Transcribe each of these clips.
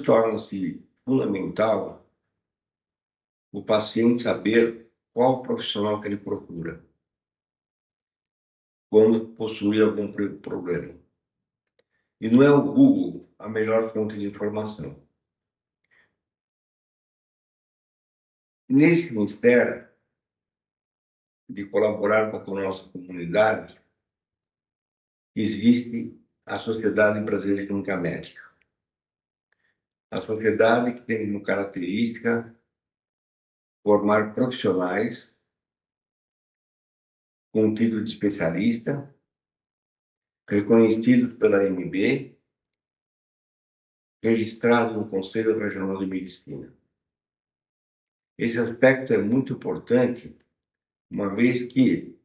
torna-se fundamental o paciente saber qual profissional que ele procura quando possui algum problema. E não é o Google a melhor fonte de informação. Nesse mistério de colaborar com a nossa comunidade, existe a Sociedade Brasileira de Clínica Médica. A sociedade que tem como característica formar profissionais com título de especialista, reconhecidos pela ANB, registrados no Conselho Regional de Medicina. Esse aspecto é muito importante, uma vez que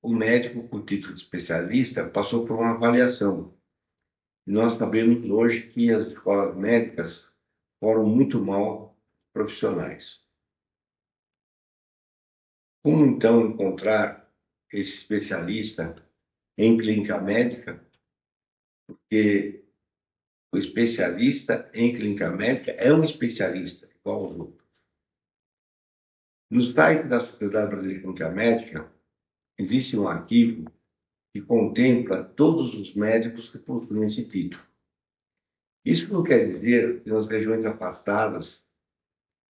o médico com título de especialista passou por uma avaliação. E nós sabemos hoje que as escolas médicas foram muito mal profissionais. Como então encontrar esse especialista em clínica médica? Porque o especialista em clínica médica é um especialista, igual aos outros. No site da Sociedade Brasileira de Clínica Médica, existe um arquivo que contempla todos os médicos que possuem esse título. Isso não quer dizer que nas regiões afastadas,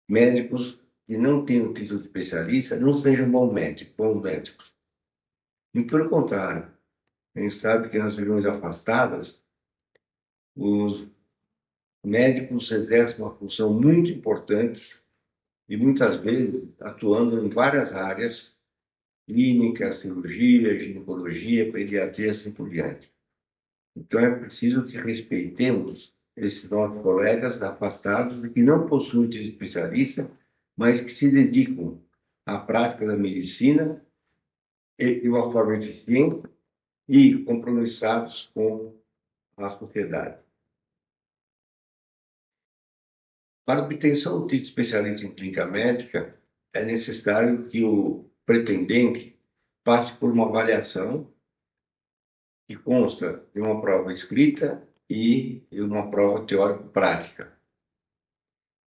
médicos que não têm o título de especialista não sejam bons médicos. E pelo contrário, a gente sabe que nas regiões afastadas, os médicos exercem uma função muito importante e muitas vezes atuando em várias áreas, clínica, cirurgia, ginecologia, pediatria, assim por diante. Então é preciso que respeitemos esses nossos colegas afastados e que não possuem título de especialista, mas que se dedicam à prática da medicina de uma forma eficiente e compromissados com a sociedade. Para a obtenção do título de especialista em clínica médica, é necessário que o pretendente passe por uma avaliação que consta de uma prova escrita e de uma prova teórico-prática.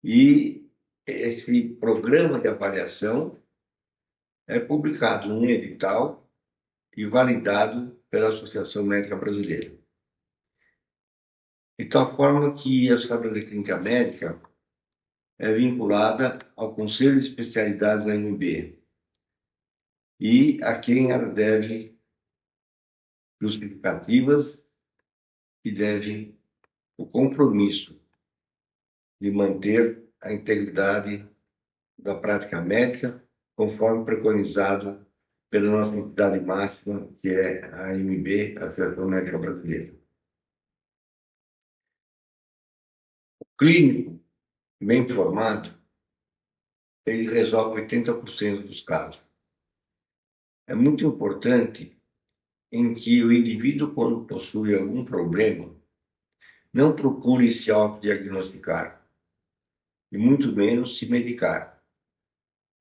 E esse programa de avaliação é publicado num edital e validado pela Associação Médica Brasileira. De tal forma que a Sociedade de Clínica Médica é vinculada ao Conselho de Especialidades da ANB e a quem ela deve justificativas e deve o compromisso de manter a integridade da prática médica, conforme preconizado pela nossa entidade máxima, que é a ANB, a Associação Médica Brasileira. O clínico bem formado, ele resolve 80% dos casos. É muito importante em que o indivíduo, quando possui algum problema, não procure se autodiagnosticar e muito menos se medicar.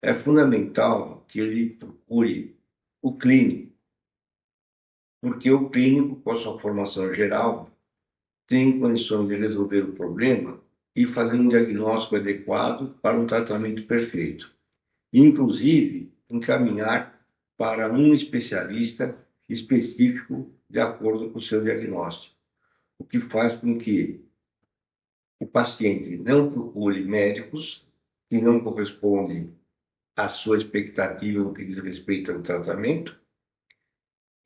É fundamental que ele procure o clínico, porque o clínico, com a sua formação geral, tem condições de resolver o problema e fazer um diagnóstico adequado para um tratamento perfeito. Inclusive, encaminhar para um especialista específico de acordo com o seu diagnóstico, o que faz com que o paciente não procure médicos que não correspondem à sua expectativa no que diz respeito ao tratamento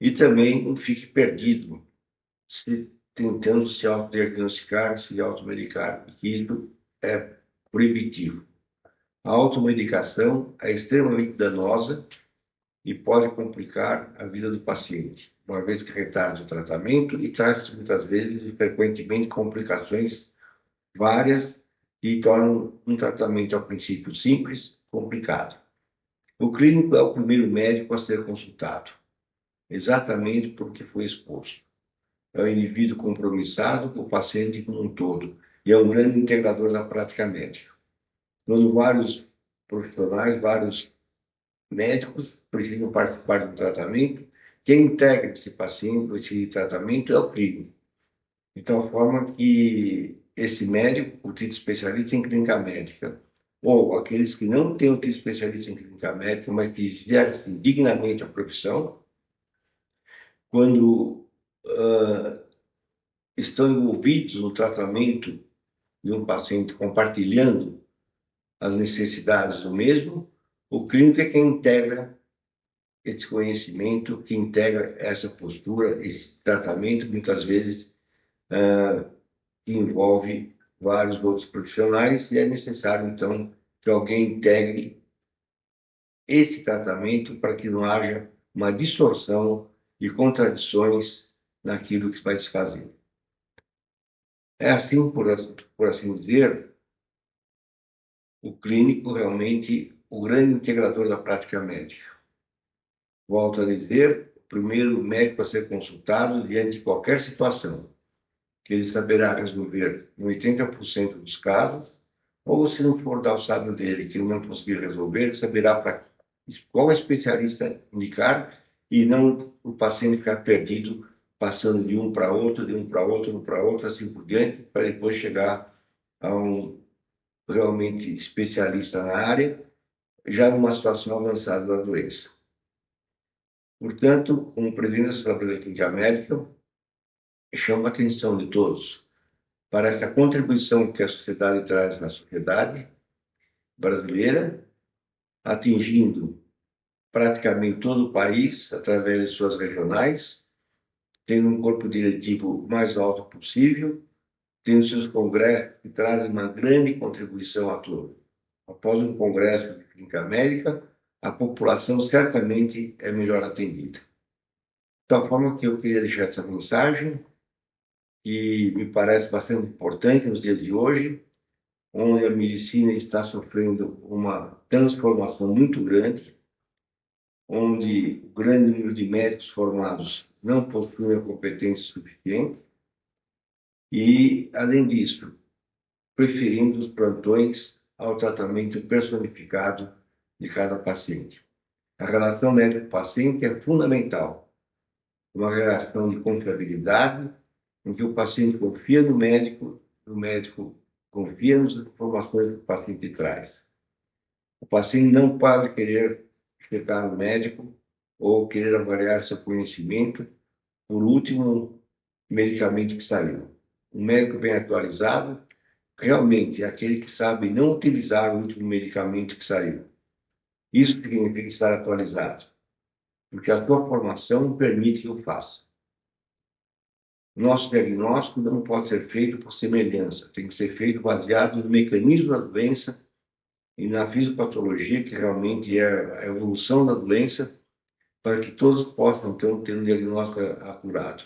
e também não fique perdido tentando se autodiagnosticar, se automedicar, porque isso é proibitivo. A automedicação é extremamente danosa e pode complicar a vida do paciente, uma vez que retarda o tratamento e traz muitas vezes e frequentemente complicações várias que tornam um tratamento, ao princípio simples, complicado. O clínico é o primeiro médico a ser consultado, exatamente porque foi exposto. É um indivíduo compromissado com o paciente como um todo e é um grande integrador da prática médica. Quando vários profissionais, vários médicos precisam participar do tratamento, quem integra esse paciente, esse tratamento, é o clínico. De tal forma que esse médico, o título especialista em clínica médica, ou aqueles que não têm o título especialista em clínica médica, mas que exercem dignamente a profissão, quando estão envolvidos no tratamento de um paciente, compartilhando as necessidades do mesmo, o clínico é quem integra esse conhecimento, que integra essa postura, esse tratamento, muitas vezes, que envolve vários outros profissionais, e é necessário, então, que alguém integre esse tratamento para que não haja uma distorção e contradições naquilo que vai se fazer. É assim, por assim dizer, o clínico realmente o grande integrador da prática médica. Volto a dizer, o primeiro médico a ser consultado diante de qualquer situação, que ele saberá resolver em 80% dos casos, ou se não for da alçada dele, que ele não conseguir resolver, ele saberá para qual especialista indicar e não o paciente ficar perdido, passando de um para outro, de um para outro, para outro, assim por diante, para depois chegar a um realmente especialista na área, já numa situação avançada da doença. Portanto, como presidente da Sociedade Clínica Médica, chamo a atenção de todos para essa contribuição que a sociedade traz na sociedade brasileira, atingindo praticamente todo o país através de suas regionais, tendo um corpo diretivo mais alto possível, tendo seus congressos que trazem uma grande contribuição a todos. Após um congresso de clínica médica, a população certamente é melhor atendida. De tal forma que eu queria deixar essa mensagem, que me parece bastante importante nos dias de hoje, onde a medicina está sofrendo uma transformação muito grande, onde o grande número de médicos formados não possuem a competência suficiente e, além disso, preferindo os plantões ao tratamento personificado de cada paciente. A relação médico-paciente é fundamental, uma relação de confiabilidade, em que o paciente confia no médico, o médico confia nas informações que o paciente traz. O paciente não pode querer chegar no médico ou querer avaliar seu conhecimento por último medicamento que saiu. Um médico bem atualizado realmente é aquele que sabe não utilizar o último medicamento que saiu. Isso significa estar atualizado, porque a sua formação permite que o faça. Nosso diagnóstico não pode ser feito por semelhança, tem que ser feito baseado no mecanismo da doença e na fisiopatologia, que realmente é a evolução da doença, para que todos possam, então, ter um diagnóstico acurado.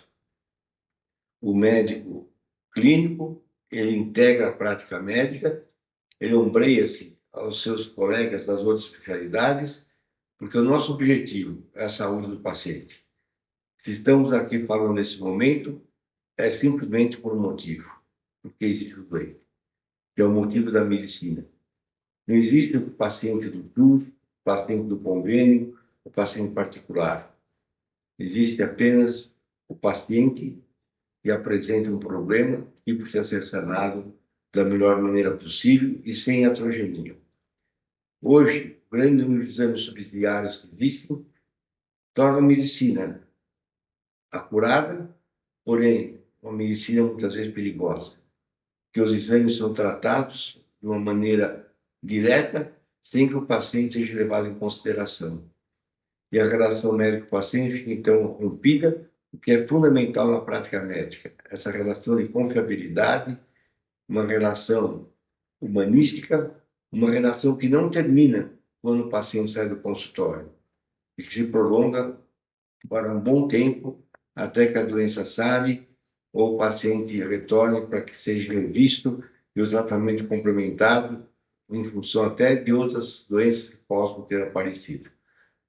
O médico clínico, ele integra a prática médica, ele ombreia-se aos seus colegas das outras especialidades, porque o nosso objetivo é a saúde do paciente. Se estamos aqui falando nesse momento, é simplesmente por um motivo, porque existe o doente, que é o motivo da medicina. Não existe o paciente do SUS, o paciente do convênio, o paciente particular. Existe apenas o paciente que apresenta um problema e precisa ser sanado da melhor maneira possível e sem heterogeneia. Hoje, o grande número de exames subsidiários que existem torna a medicina acurada, porém, uma medicina muitas vezes perigosa, que os exames são tratados de uma maneira direta, sem que o paciente seja levado em consideração. E a relação médico-paciente fica, então, rompida, o que é fundamental na prática médica. Essa relação de confiabilidade, uma relação humanística, uma relação que não termina quando o paciente sai do consultório, e que se prolonga para um bom tempo, até que a doença sare ou o paciente retorne para que seja revisto e o tratamento complementado em função até de outras doenças que possam ter aparecido.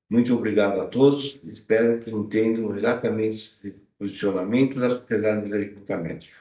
Muito obrigado a todos, espero que entendam exatamente esse posicionamento da Sociedade Brasileira de Clínica Médica.